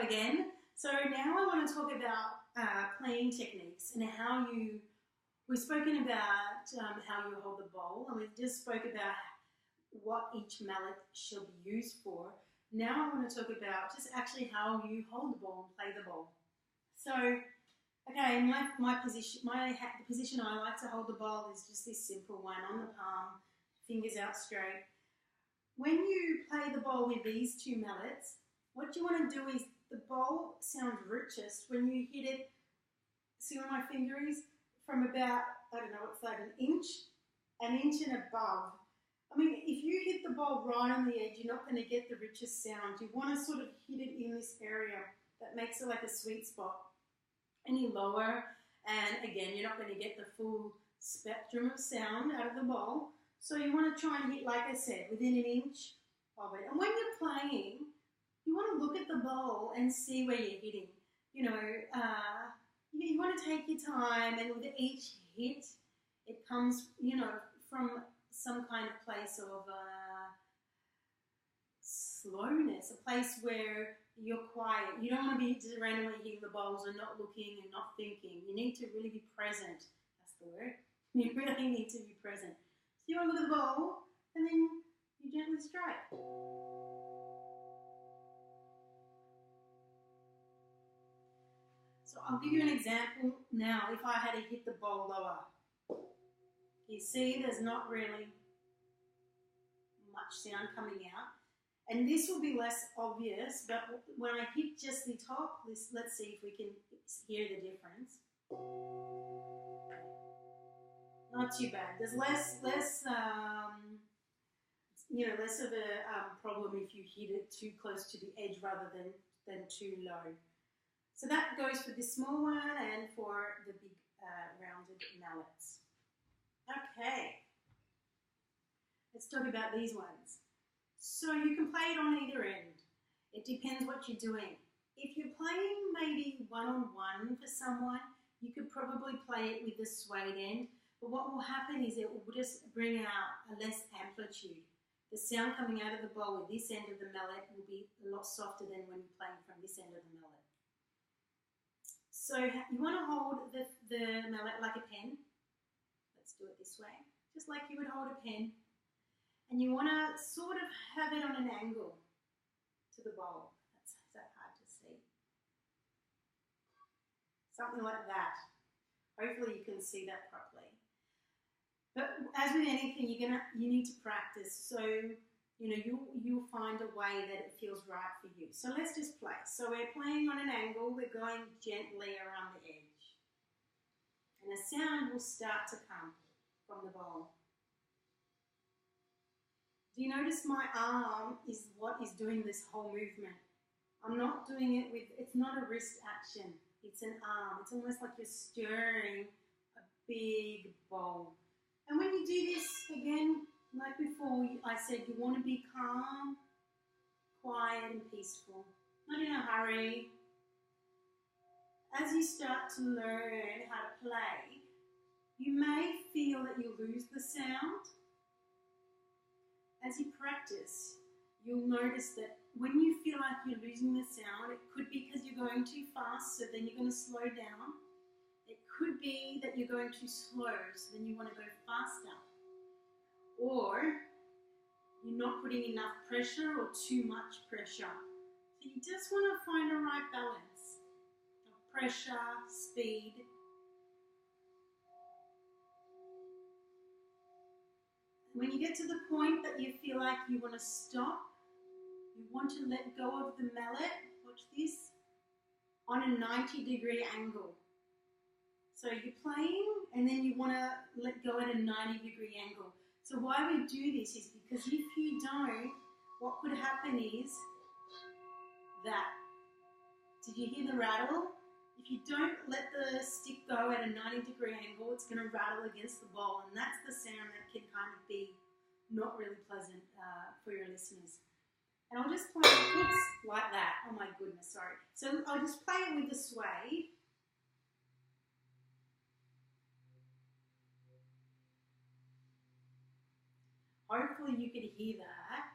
again. So now I want to talk about playing techniques and we've spoken about how you hold the bowl, and we've just spoke about what each mallet shall be used for. Now I want to talk about just actually how you hold the ball and play the ball. So, okay, the position I like to hold the ball is just this simple one, on the palm, fingers out straight. When you play the ball with these two mallets, what you want to do is the bowl sounds richest when you hit it, see where my finger is, from about, I don't know, it's like an inch and above. I mean, if you hit the ball right on the edge, you're not going to get the richest sound. You want to sort of hit it in this area that makes it like a sweet spot. Any lower, and again, you're not going to get the full spectrum of sound out of the bowl. So you want to try and hit, like I said, within an inch of it. And when you're playing, you want to look at the bowl and see where you're hitting. You know, you want to take your time, and with each hit, it comes, you know, from some kind of place of slowness, a place where you're quiet. You don't want to be just randomly hitting the bowls and not looking and not thinking. You need to really be present. That's the word. You really need to be present. So you want to look at the bowl, and then you gently strike. So I'll give you an example now. If I had to hit the bowl lower, you see there's not really much sound coming out. And this will be less obvious, but when I hit just the top, let's see if we can hear the difference. Not too bad. There's less of a problem if you hit it too close to the edge rather than too low. So that goes for the small one and for the big rounded mallets. Okay, let's talk about these ones. So you can play it on either end. It depends what you're doing. If you're playing maybe one-on-one for someone, you could probably play it with the suede end, but what will happen is it will just bring out a less amplitude. The sound coming out of the bowl with this end of the mallet will be a lot softer than when you're playing from this end of the mallet. So you want to hold the mallet like a pen. Let's do it this way, just like you would hold a pen. And you want to sort of have it on an angle to the bowl. Is that hard to see? Something like that. Hopefully you can see that properly. But as with anything, you need to practice. So you'll find a way that it feels right for you. So let's just play. So we're playing on an angle. We're going gently around the edge, and a sound will start to come from the bowl. Do you notice my arm is what is doing this whole movement? I'm not doing it with, it's not a wrist action, it's an arm. It's almost like you're stirring a big bowl. And when you do this, again, like before, I said you want to be calm, quiet and peaceful, not in a hurry. As you start to learn how to play, you may feel that you lose the sound. As you practice, you'll notice that when you feel like you're losing the sound, it could be because you're going too fast, so then you're going to slow down. It could be that you're going too slow, so then you want to go faster. Or you're not putting enough pressure or too much pressure. So you just want to find the right balance of pressure, speed. When you get to the point that you feel like you want to stop, you want to let go of the mallet, watch this, on a 90-degree angle. So you're playing and then you want to let go at a 90-degree angle. So why we do this is because if you don't, what could happen is that, did you hear the rattle? If you don't let the stick go at a 90-degree angle, it's going to rattle against the bowl, and that's the sound that can kind of be not really pleasant for your listeners. And I'll just play it like that. Oh my goodness, sorry. So I'll just play it with the suede. Hopefully you can hear that.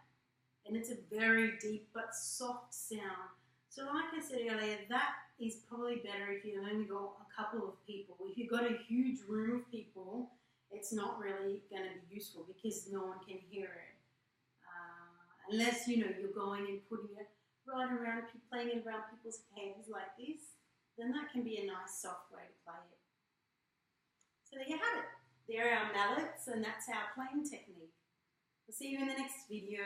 And it's a very deep but soft sound. So like I said earlier, that is probably better if you've only got a couple of people. If you've got a huge room of people, it's not really going to be useful because no one can hear it. Unless, you know, you're going and putting it right around, playing it around people's heads like this, then that can be a nice soft way to play it. So there you have it. There are our mallets, and that's our playing technique. We'll see you in the next video.